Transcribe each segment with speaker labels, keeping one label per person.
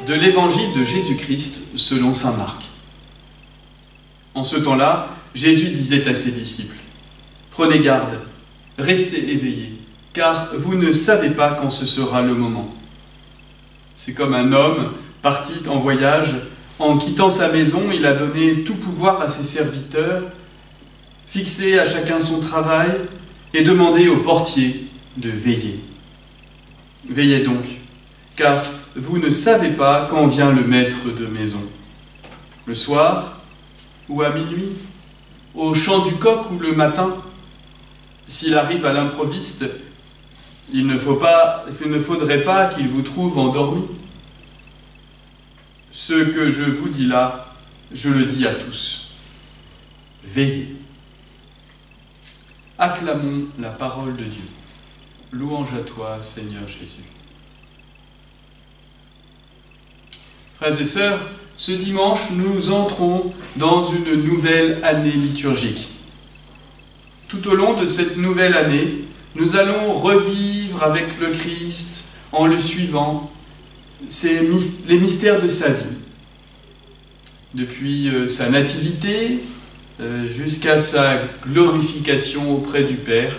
Speaker 1: de l'évangile de Jésus-Christ selon saint Marc. En ce temps-là, Jésus disait à ses disciples : « Prenez garde, restez éveillés, car vous ne savez pas quand ce sera le moment. » C'est comme un homme parti en voyage. En quittant sa maison, il a donné tout pouvoir à ses serviteurs, fixé à chacun son travail et demandé au portier de veiller. Veillez donc, car vous ne savez pas quand vient le maître de maison. Le soir ou à minuit, au chant du coq ou le matin. S'il arrive à l'improviste, il ne faudrait pas qu'il vous trouve endormi. Ce que je vous dis là, je le dis à tous. Veillez. Acclamons la parole de Dieu. Louange à toi, Seigneur Jésus. Frères et sœurs, ce dimanche, nous entrons dans une nouvelle année liturgique. Tout au long de cette nouvelle année, nous allons revivre avec le Christ, en le suivant, les mystères de sa vie. Depuis sa nativité jusqu'à sa glorification auprès du Père,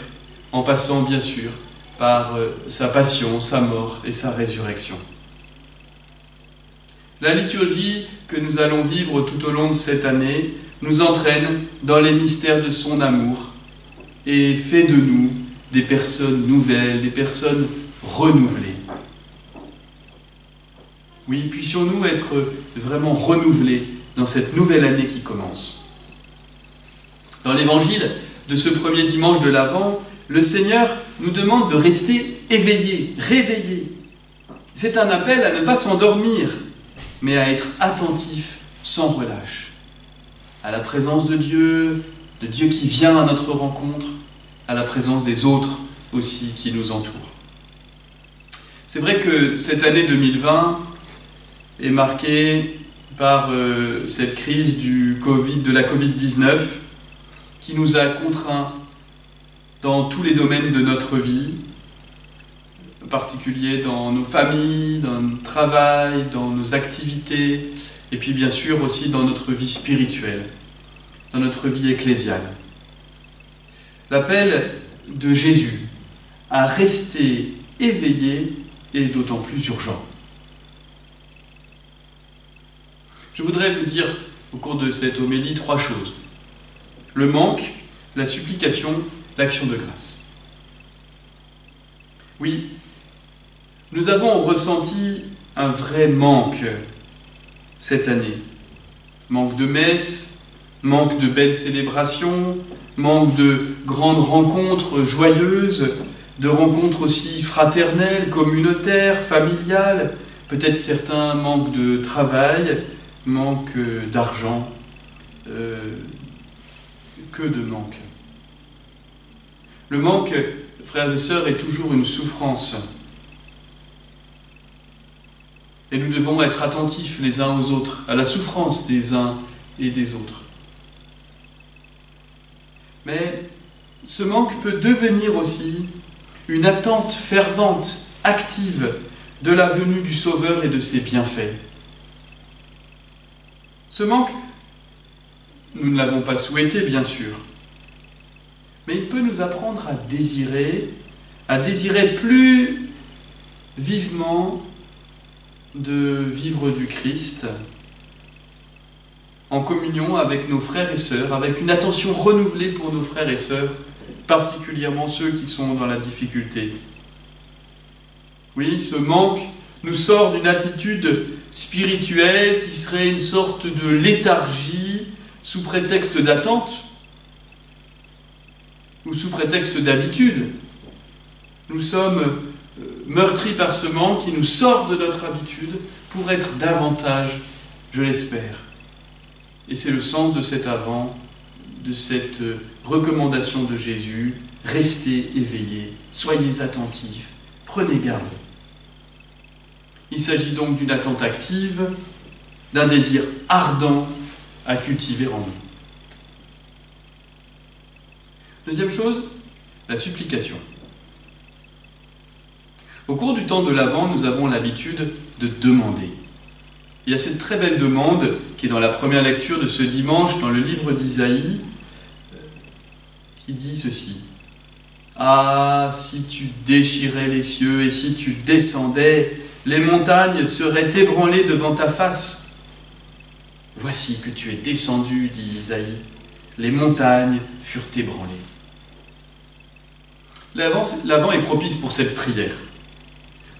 Speaker 1: en passant bien sûr par sa passion, sa mort et sa résurrection. La liturgie que nous allons vivre tout au long de cette année nous entraîne dans les mystères de son amour et fait de nous des personnes nouvelles, des personnes renouvelées. Oui, puissions-nous être vraiment renouvelés dans cette nouvelle année qui commence. Dans l'évangile de ce premier dimanche de l'Avent, le Seigneur nous demande de rester éveillés, réveillés. C'est un appel à ne pas s'endormir, mais à être attentifs sans relâche, à la présence de Dieu qui vient à notre rencontre, à la présence des autres aussi qui nous entourent. C'est vrai que cette année 2020 est marquée par cette crise de la Covid-19 qui nous a contraints dans tous les domaines de notre vie, en particulier dans nos familles, dans notre travail, dans nos activités, et puis bien sûr aussi dans notre vie spirituelle, dans notre vie ecclésiale. L'appel de Jésus à rester éveillé est d'autant plus urgent. Je voudrais vous dire au cours de cette homélie 3 choses. Le manque, la supplication, l'action de grâce. Oui, nous avons ressenti un vrai manque cette année. Manque de messes, manque de belles célébrations, manque de grandes rencontres joyeuses, de rencontres aussi fraternelles, communautaires, familiales, peut-être certains manquent de travail, manque d'argent, que de manque. Le manque, frères et sœurs, est toujours une souffrance. Et nous devons être attentifs les uns aux autres, à la souffrance des uns et des autres. Mais ce manque peut devenir aussi une attente fervente, active, de la venue du Sauveur et de ses bienfaits. Ce manque, nous ne l'avons pas souhaité, bien sûr, mais il peut nous apprendre à désirer plus vivement de vivre du Christ en communion avec nos frères et sœurs, avec une attention renouvelée pour nos frères et sœurs, particulièrement ceux qui sont dans la difficulté. Oui, ce manque nous sort d'une attitude spirituelle qui serait une sorte de léthargie sous prétexte d'attente ou sous prétexte d'habitude. Nous sommes meurtris par ce manque qui nous sort de notre habitude pour être davantage, je l'espère. Et c'est le sens de cet Avent, de cette recommandation de Jésus. Restez éveillés, soyez attentifs, prenez garde. Il s'agit donc d'une attente active, d'un désir ardent à cultiver en nous. Deuxième chose, la supplication. Au cours du temps de l'Avent, nous avons l'habitude de demander. il y a cette très belle demande qui est dans la première lecture de ce dimanche dans le livre d'Isaïe, qui dit ceci. « Ah, si tu déchirais les cieux et si tu descendais, les montagnes seraient ébranlées devant ta face. Voici que tu es descendu, dit Isaïe, les montagnes furent ébranlées. » L'Avent est propice pour cette prière.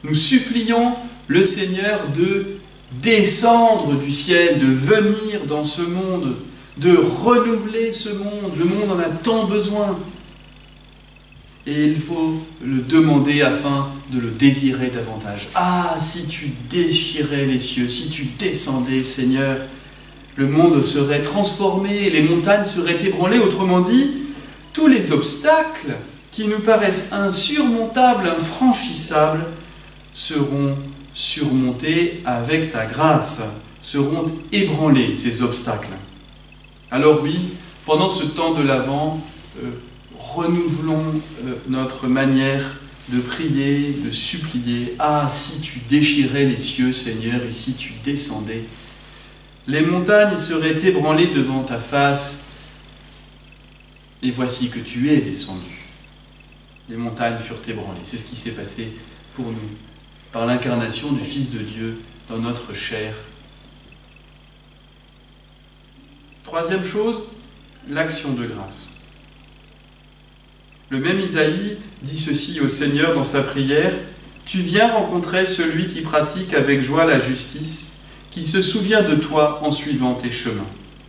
Speaker 1: Nous supplions le Seigneur de descendre du ciel, de venir dans ce monde, de renouveler ce monde. Le monde en a tant besoin. Et il faut le demander afin de le désirer davantage. Ah, si tu déchirais les cieux, si tu descendais, Seigneur, le monde serait transformé, les montagnes seraient ébranlées. Autrement dit, tous les obstacles qui nous paraissent insurmontables, infranchissables, seront surmontés avec ta grâce, seront ébranlés, ces obstacles. Alors oui, pendant ce temps de l'Avent, renouvelons notre manière de prier, de supplier. Ah, si tu déchirais les cieux, Seigneur, et si tu descendais, les montagnes seraient ébranlées devant ta face, et voici que tu es descendu. Les montagnes furent ébranlées. C'est ce qui s'est passé pour nous, par l'incarnation du Fils de Dieu dans notre chair. Troisième chose, l'action de grâce. Le même Isaïe dit ceci au Seigneur dans sa prière, « Tu viens rencontrer celui qui pratique avec joie la justice, qui se souvient de toi en suivant tes chemins.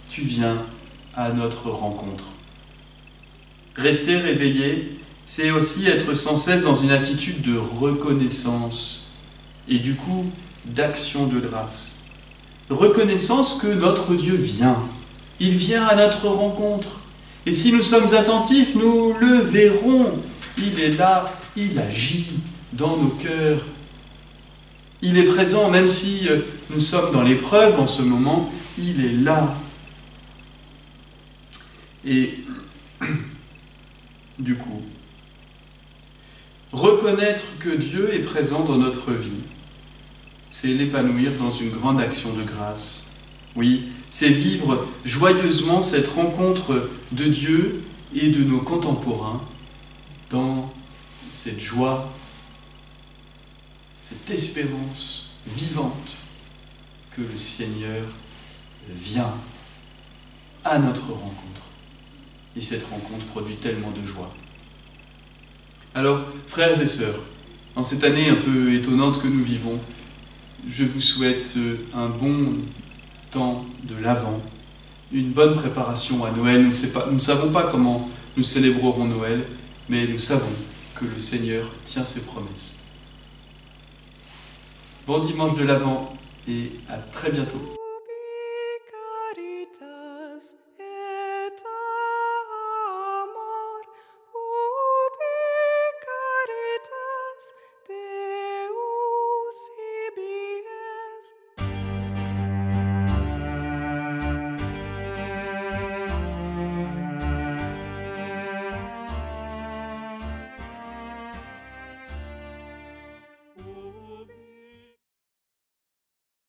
Speaker 1: Tu viens à notre rencontre. » Rester réveillé, c'est aussi être sans cesse dans une attitude de reconnaissance et du coup d'action de grâce. Reconnaissance que notre Dieu vient. Il vient à notre rencontre. Et si nous sommes attentifs, nous le verrons. Il est là, il agit dans nos cœurs. Il est présent, même si nous sommes dans l'épreuve en ce moment, il est là. Et du coup, reconnaître que Dieu est présent dans notre vie, c'est l'épanouir dans une grande action de grâce. Oui, c'est vivre joyeusement cette rencontre de Dieu et de nos contemporains dans cette joie, cette espérance vivante que le Seigneur vient à notre rencontre. Et cette rencontre produit tellement de joie. Alors, frères et sœurs, dans cette année un peu étonnante que nous vivons, je vous souhaite un bon temps de l'Avent, une bonne préparation à Noël. Nous ne savons pas comment nous célébrerons Noël, mais nous savons que le Seigneur tient ses promesses. Bon dimanche de l'Avent et à très bientôt.